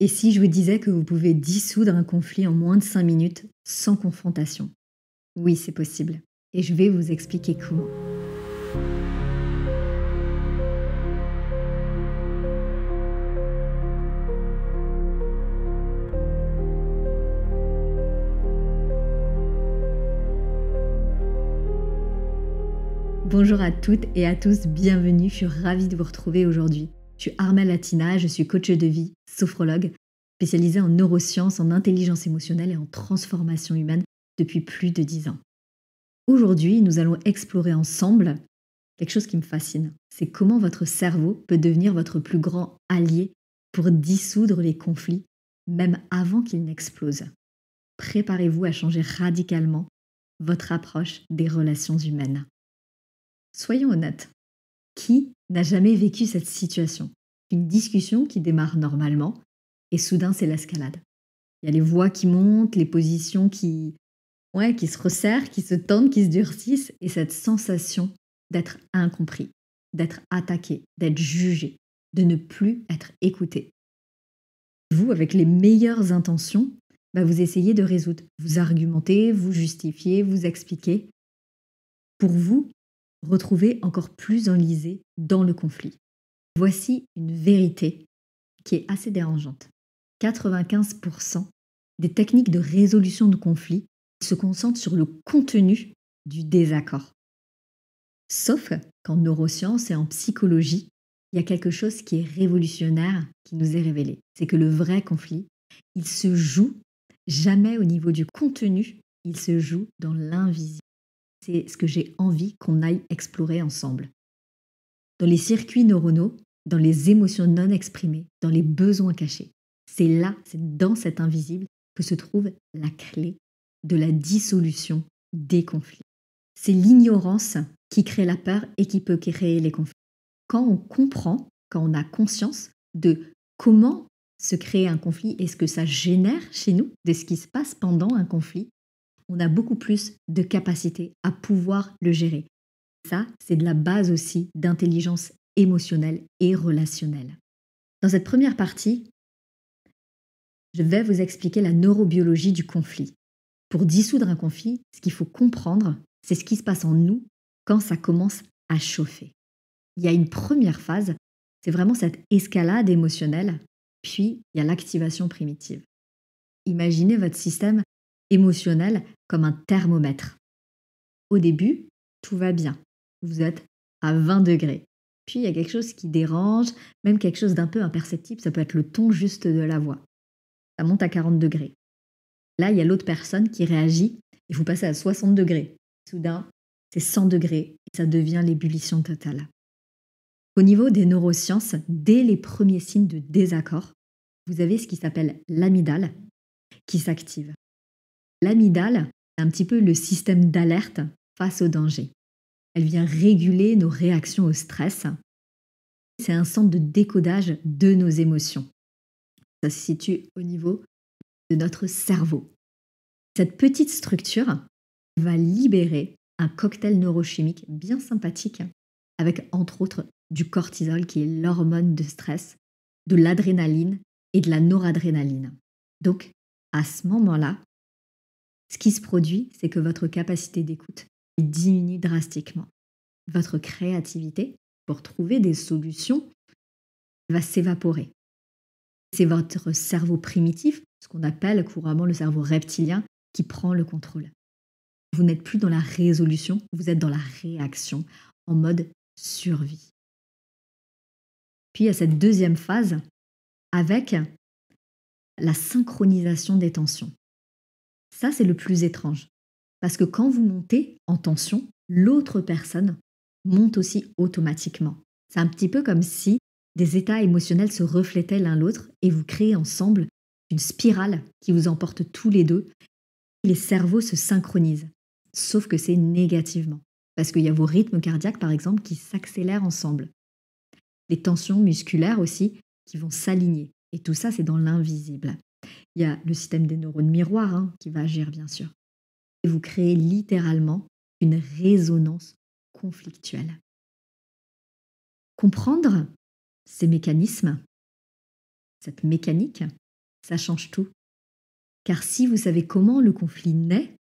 Et si je vous disais que vous pouvez dissoudre un conflit en moins de 5 minutes sans confrontation? Oui, c'est possible. Et je vais vous expliquer comment. Bonjour à toutes et à tous, bienvenue, je suis ravie de vous retrouver aujourd'hui. Je suis Armelle Latina, je suis coach de vie, sophrologue, spécialisée en neurosciences, en intelligence émotionnelle et en transformation humaine depuis plus de 10 ans. Aujourd'hui, nous allons explorer ensemble quelque chose qui me fascine. C'est comment votre cerveau peut devenir votre plus grand allié pour dissoudre les conflits, même avant qu'ils n'explosent. Préparez-vous à changer radicalement votre approche des relations humaines. Soyons honnêtes, qui n'a jamais vécu cette situation? Une discussion qui démarre normalement et soudain c'est l'escalade. Il y a les voix qui montent, les positions qui se resserrent, qui se tendent, qui se durcissent et cette sensation d'être incompris, d'être attaqué, d'être jugé, de ne plus être écouté. Vous, avec les meilleures intentions, vous essayez de résoudre, vous argumentez, vous justifiez, vous expliquez. Pour vous, retrouver encore plus enlisé dans le conflit. Voici une vérité qui est assez dérangeante. 95% des techniques de résolution de conflits se concentrent sur le contenu du désaccord. Sauf qu'en neurosciences et en psychologie, il y a quelque chose qui est révolutionnaire qui nous est révélé. C'est que le vrai conflit, il se joue jamais au niveau du contenu, il se joue dans l'invisible. C'est ce que j'ai envie qu'on aille explorer ensemble. Dans les circuits neuronaux, dans les émotions non exprimées, dans les besoins cachés. C'est là, c'est dans cet invisible que se trouve la clé de la dissolution des conflits. C'est l'ignorance qui crée la peur et qui peut créer les conflits. Quand on comprend, quand on a conscience de comment se crée un conflit et ce que ça génère chez nous, de ce qui se passe pendant un conflit, on a beaucoup plus de capacité à pouvoir le gérer. Ça, c'est de la base aussi d'intelligence émotionnelle et relationnelle. Dans cette première partie, je vais vous expliquer la neurobiologie du conflit. Pour dissoudre un conflit, ce qu'il faut comprendre, c'est ce qui se passe en nous quand ça commence à chauffer. Il y a une première phase, c'est vraiment cette escalade émotionnelle, puis il y a l'activation primitive. Imaginez votre système émotionnel comme un thermomètre. Au début, tout va bien. Vous êtes à 20 degrés. Puis il y a quelque chose qui dérange, même quelque chose d'un peu imperceptible, ça peut être le ton juste de la voix. Ça monte à 40 degrés. Là, il y a l'autre personne qui réagit et vous passez à 60 degrés. Soudain, c'est 100 degrés et ça devient l'ébullition totale. Au niveau des neurosciences, dès les premiers signes de désaccord, vous avez ce qui s'appelle l'amygdale qui s'active. L'amygdale, c'est un petit peu le système d'alerte face au danger. Elle vient réguler nos réactions au stress. C'est un centre de décodage de nos émotions. Ça se situe au niveau de notre cerveau. Cette petite structure va libérer un cocktail neurochimique bien sympathique avec entre autres du cortisol qui est l'hormone de stress, de l'adrénaline et de la noradrénaline. Donc, à ce moment-là, ce qui se produit, c'est que votre capacité d'écoute diminue drastiquement. Votre créativité pour trouver des solutions va s'évaporer. C'est votre cerveau primitif, ce qu'on appelle couramment le cerveau reptilien, qui prend le contrôle. Vous n'êtes plus dans la résolution, vous êtes dans la réaction, en mode survie. Puis il y a cette deuxième phase avec la synchronisation des tensions. Ça, c'est le plus étrange. Parce que quand vous montez en tension, l'autre personne monte aussi automatiquement. C'est un petit peu comme si des états émotionnels se reflétaient l'un l'autre et vous créez ensemble une spirale qui vous emporte tous les deux. Les cerveaux se synchronisent, sauf que c'est négativement. Parce qu'il y a vos rythmes cardiaques, par exemple, qui s'accélèrent ensemble. Les tensions musculaires aussi qui vont s'aligner. Et tout ça, c'est dans l'invisible. Il y a le système des neurones miroirs qui va agir, bien sûr. Et vous créez littéralement une résonance conflictuelle. Comprendre ces mécanismes, cette mécanique, ça change tout. Car si vous savez comment le conflit naît,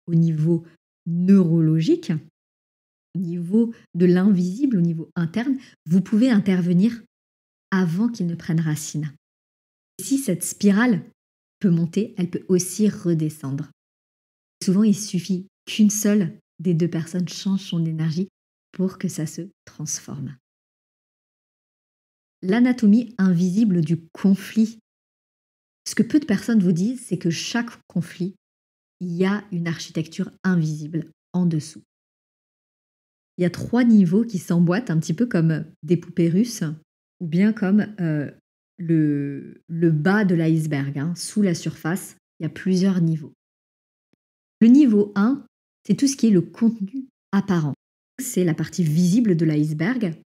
au niveau neurologique, au niveau de l'invisible, au niveau interne, vous pouvez intervenir avant qu'il ne prenne racine. Et si cette spirale peut monter, elle peut aussi redescendre. Souvent, il suffit qu'une seule des deux personnes change son énergie pour que ça se transforme. L'anatomie invisible du conflit. Ce que peu de personnes vous disent, c'est que chaque conflit, il y a une architecture invisible en dessous. Il y a 3 niveaux qui s'emboîtent un petit peu comme des poupées russes ou bien comme le bas de l'iceberg. Sous la surface, il y a plusieurs niveaux. Le niveau 1, c'est tout ce qui est le contenu apparent. C'est la partie visible de l'iceberg.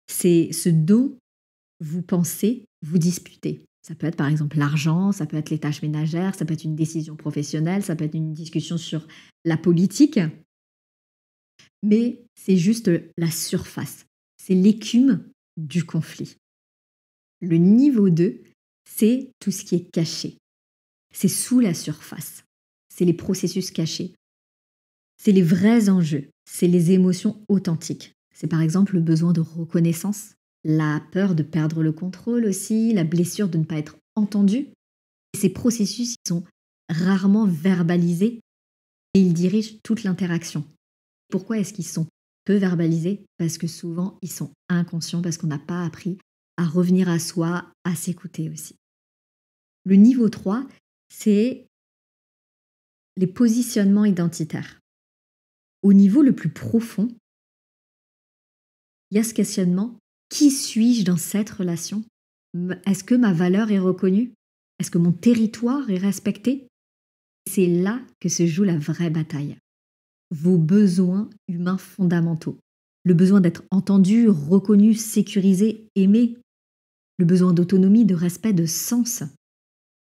C'est ce dont vous pensez vous disputer. Ça peut être par exemple l'argent, ça peut être les tâches ménagères, ça peut être une décision professionnelle, ça peut être une discussion sur la politique. Mais c'est juste la surface. C'est l'écume du conflit. Le niveau 2, c'est tout ce qui est caché. C'est sous la surface. C'est les processus cachés. C'est les vrais enjeux. C'est les émotions authentiques. C'est par exemple le besoin de reconnaissance, la peur de perdre le contrôle aussi, la blessure de ne pas être entendu. Et ces processus ils sont rarement verbalisés et ils dirigent toute l'interaction. Pourquoi est-ce qu'ils sont peu verbalisés? Parce que souvent, ils sont inconscients, parce qu'on n'a pas appris à revenir à soi, à s'écouter aussi. Le niveau 3, c'est les positionnements identitaires. Au niveau le plus profond, il y a ce questionnement: qui suis-je dans cette relation? Est-ce que ma valeur est reconnue? Est-ce que mon territoire est respecté? C'est là que se joue la vraie bataille. Vos besoins humains fondamentaux. Le besoin d'être entendu, reconnu, sécurisé, aimé. Le besoin d'autonomie, de respect, de sens.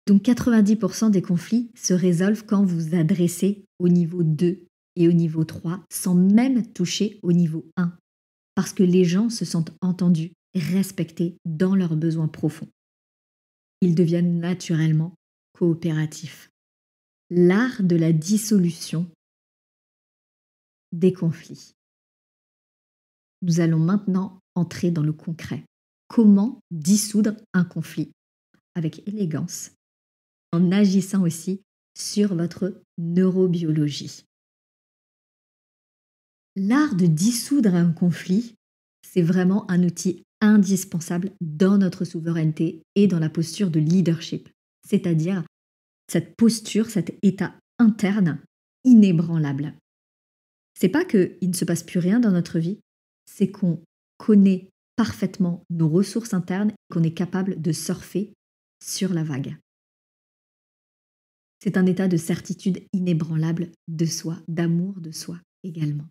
Donc 90% des conflits se résolvent quand vous adressez au niveau 2 et au niveau 3 sans même toucher au niveau 1. Parce que les gens se sentent entendus, respectés dans leurs besoins profonds. Ils deviennent naturellement coopératifs. L'art de la dissolution des conflits. Nous allons maintenant entrer dans le concret. Comment dissoudre un conflit avec élégance, en agissant aussi sur votre neurobiologie. L'art de dissoudre un conflit, c'est vraiment un outil indispensable dans notre souveraineté et dans la posture de leadership, c'est-à-dire cette posture, cet état interne inébranlable. C'est pas qu'il ne se passe plus rien dans notre vie, c'est qu'on connaît parfaitement nos ressources internes et qu'on est capable de surfer sur la vague. C'est un état de certitude inébranlable de soi, d'amour de soi également.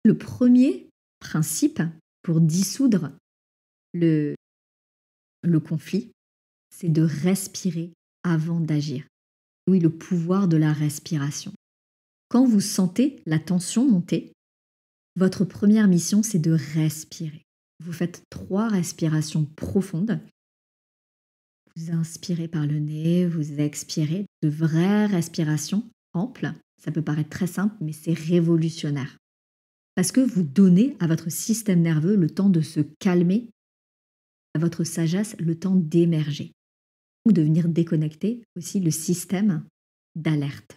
Le premier principe pour dissoudre le conflit, c'est de respirer avant d'agir. Oui, le pouvoir de la respiration. Quand vous sentez la tension monter, votre première mission, c'est de respirer. Vous faites 3 respirations profondes. Vous inspirez par le nez, vous expirez. De vraies respirations amples. Ça peut paraître très simple, mais c'est révolutionnaire. Parce que vous donnez à votre système nerveux le temps de se calmer, à votre sagesse le temps d'émerger. Ou de venir déconnecter aussi le système d'alerte.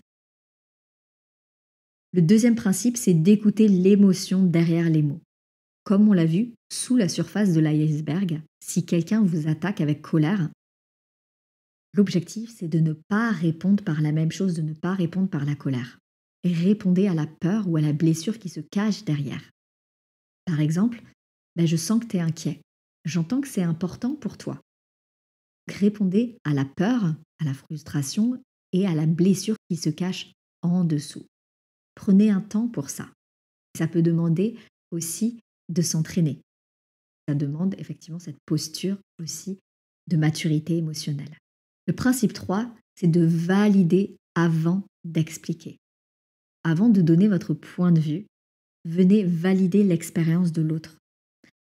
Le deuxième principe, c'est d'écouter l'émotion derrière les mots. Comme on l'a vu, sous la surface de l'iceberg, si quelqu'un vous attaque avec colère, l'objectif, c'est de ne pas répondre par la même chose, de ne pas répondre par la colère. Et répondez à la peur ou à la blessure qui se cache derrière. Par exemple, je sens que tu es inquiet. J'entends que c'est important pour toi. Donc, répondez à la peur, à la frustration et à la blessure qui se cache en dessous. Prenez un temps pour ça. Ça peut demander aussi de s'entraîner. Ça demande effectivement cette posture aussi de maturité émotionnelle. Le principe 3, c'est de valider avant d'expliquer. Avant de donner votre point de vue, venez valider l'expérience de l'autre.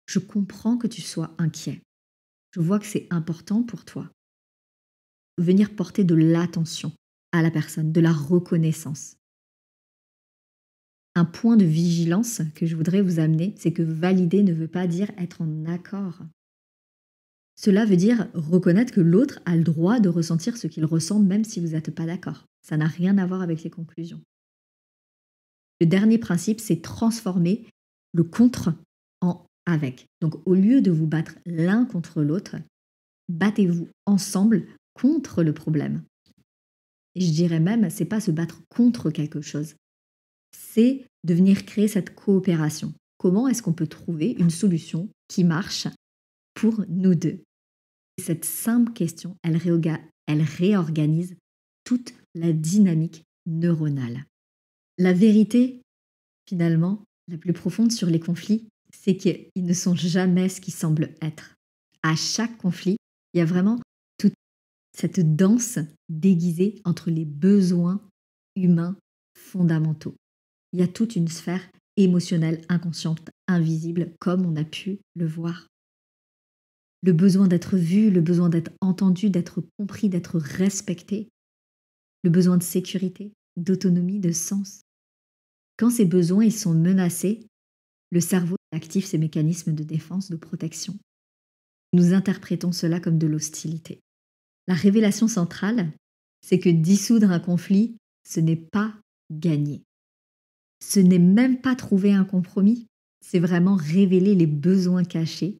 Je comprends que tu sois inquiet. Je vois que c'est important pour toi. venir porter de l'attention à la personne, de la reconnaissance. Un point de vigilance que je voudrais vous amener, c'est que valider ne veut pas dire être en accord. Cela veut dire reconnaître que l'autre a le droit de ressentir ce qu'il ressent même si vous n'êtes pas d'accord. Ça n'a rien à voir avec les conclusions. Le dernier principe, c'est transformer le contre en avec. Donc au lieu de vous battre l'un contre l'autre, battez-vous ensemble contre le problème. Et je dirais même, c'est pas se battre contre quelque chose. C'est de venir créer cette coopération. Comment est-ce qu'on peut trouver une solution qui marche pour nous deux? Cette simple question, elle réorganise toute la dynamique neuronale. La vérité, finalement, la plus profonde sur les conflits, c'est qu'ils ne sont jamais ce qu'ils semblent être. À chaque conflit, il y a vraiment toute cette danse déguisée entre les besoins humains fondamentaux. Il y a toute une sphère émotionnelle, inconsciente, invisible, comme on a pu le voir. Le besoin d'être vu, le besoin d'être entendu, d'être compris, d'être respecté, le besoin de sécurité, d'autonomie, de sens. Quand ces besoins ils sont menacés, le cerveau active ses mécanismes de défense, de protection. Nous interprétons cela comme de l'hostilité. La révélation centrale, c'est que dissoudre un conflit, ce n'est pas gagner. Ce n'est même pas trouver un compromis, c'est vraiment révéler les besoins cachés,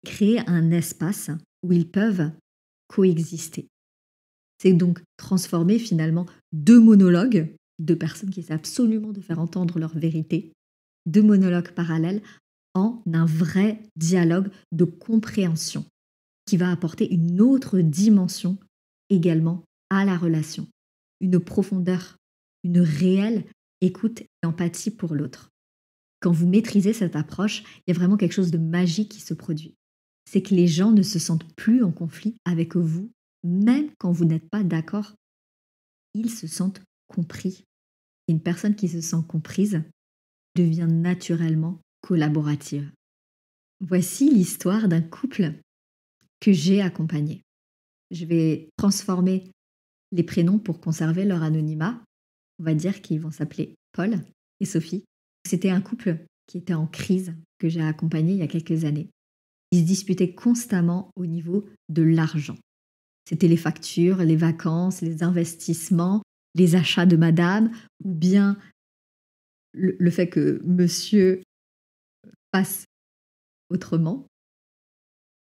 créer un espace où ils peuvent coexister. C'est donc transformer finalement deux monologues, deux personnes qui essaient absolument de faire entendre leur vérité, deux monologues parallèles en un vrai dialogue de compréhension qui va apporter une autre dimension également à la relation, une profondeur, une réelle écoute et empathie pour l'autre. Quand vous maîtrisez cette approche, il y a vraiment quelque chose de magique qui se produit. C'est que les gens ne se sentent plus en conflit avec vous, même quand vous n'êtes pas d'accord. Ils se sentent compris. Et une personne qui se sent comprise devient naturellement collaborative. Voici l'histoire d'un couple que j'ai accompagné. Je vais transformer les prénoms pour conserver leur anonymat. On va dire qu'ils vont s'appeler Paul et Sophie. C'était un couple qui était en crise que j'ai accompagné il y a quelques années. Ils se disputaient constamment au niveau de l'argent. C'était les factures, les vacances, les investissements, les achats de madame, ou bien le fait que monsieur fasse autrement.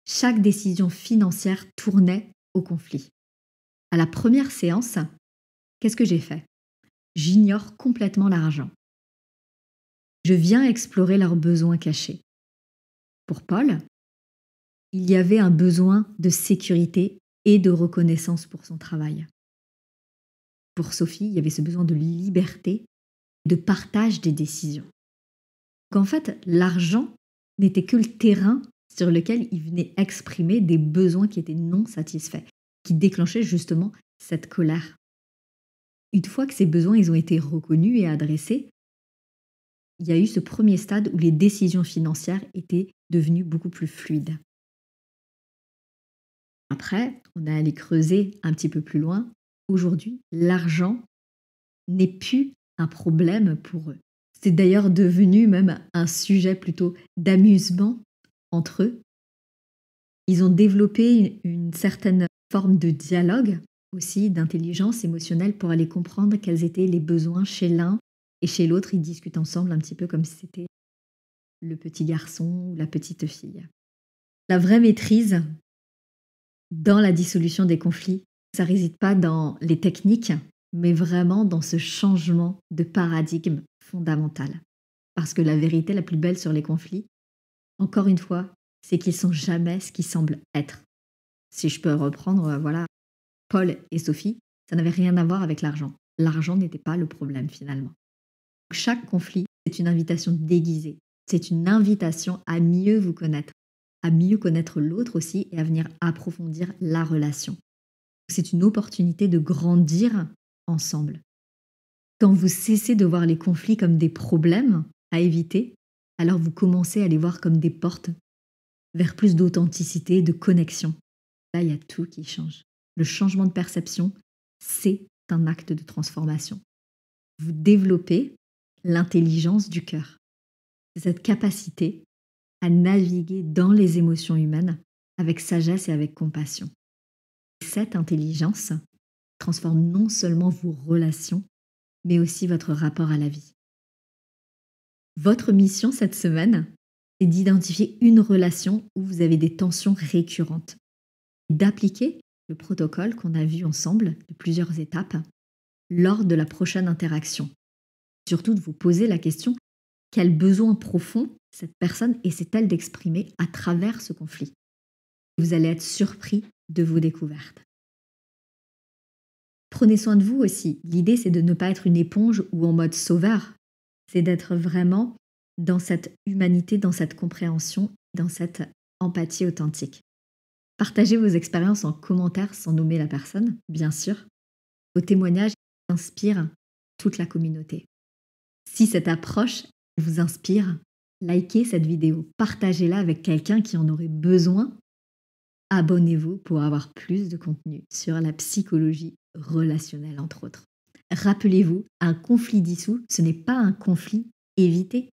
Chaque décision financière tournait au conflit. À la première séance, qu'est-ce que j'ai fait? J'ignore complètement l'argent. Je viens explorer leurs besoins cachés. Pour Paul, il y avait un besoin de sécurité et de reconnaissance pour son travail. Pour Sophie, il y avait ce besoin de liberté, de partage des décisions. Donc en fait, l'argent n'était que le terrain sur lequel il venait exprimer des besoins qui étaient non satisfaits, qui déclenchaient justement cette colère. Une fois que ces besoins ils ont été reconnus et adressés, il y a eu ce premier stade où les décisions financières étaient devenues beaucoup plus fluides. Après, on est allé creuser un petit peu plus loin. Aujourd'hui, l'argent n'est plus un problème pour eux. C'est d'ailleurs devenu même un sujet plutôt d'amusement entre eux. Ils ont développé une certaine forme de dialogue aussi, d'intelligence émotionnelle pour aller comprendre quels étaient les besoins chez l'un et chez l'autre. Ils discutent ensemble un petit peu comme si c'était le petit garçon ou la petite fille. La vraie maîtrise dans la dissolution des conflits, ça ne réside pas dans les techniques, mais vraiment dans ce changement de paradigme fondamental. Parce que la vérité la plus belle sur les conflits, encore une fois, c'est qu'ils ne sont jamais ce qu'ils semblent être. Si je peux reprendre, voilà, Paul et Sophie, ça n'avait rien à voir avec l'argent. L'argent n'était pas le problème finalement. Chaque conflit, c'est une invitation déguisée. C'est une invitation à mieux vous connaître, à mieux connaître l'autre aussi et à venir approfondir la relation. C'est une opportunité de grandir ensemble. Quand vous cessez de voir les conflits comme des problèmes à éviter, alors vous commencez à les voir comme des portes vers plus d'authenticité, de connexion. Là, il y a tout qui change. le changement de perception, c'est un acte de transformation. Vous développez l'intelligence du cœur. C'est cette capacité à naviguer dans les émotions humaines avec sagesse et avec compassion. Cette intelligence transforme non seulement vos relations, mais aussi votre rapport à la vie. Votre mission cette semaine, c'est d'identifier une relation où vous avez des tensions récurrentes et d'appliquer le protocole qu'on a vu ensemble de plusieurs étapes lors de la prochaine interaction. Surtout de vous poser la question, quel besoin profond cette personne essaie-t-elle d'exprimer à travers ce conflit? Vous allez être surpris de vos découvertes. Prenez soin de vous aussi. L'idée, c'est de ne pas être une éponge ou en mode sauveur. C'est d'être vraiment dans cette humanité, dans cette compréhension, dans cette empathie authentique. Partagez vos expériences en commentaire sans nommer la personne, bien sûr. Vos témoignages inspirent toute la communauté. Si cette approche vous inspire, likez cette vidéo, partagez-la avec quelqu'un qui en aurait besoin. Abonnez-vous pour avoir plus de contenu sur la psychologie relationnelle, entre autres. Rappelez-vous, un conflit dissous, ce n'est pas un conflit évité,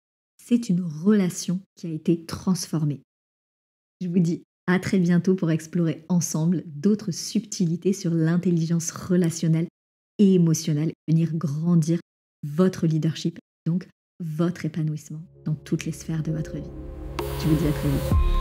c'est une relation qui a été transformée. Je vous dis à très bientôt pour explorer ensemble d'autres subtilités sur l'intelligence relationnelle et émotionnelle, venir grandir votre leadership, donc votre épanouissement dans toutes les sphères de votre vie. Je vous dis à très vite.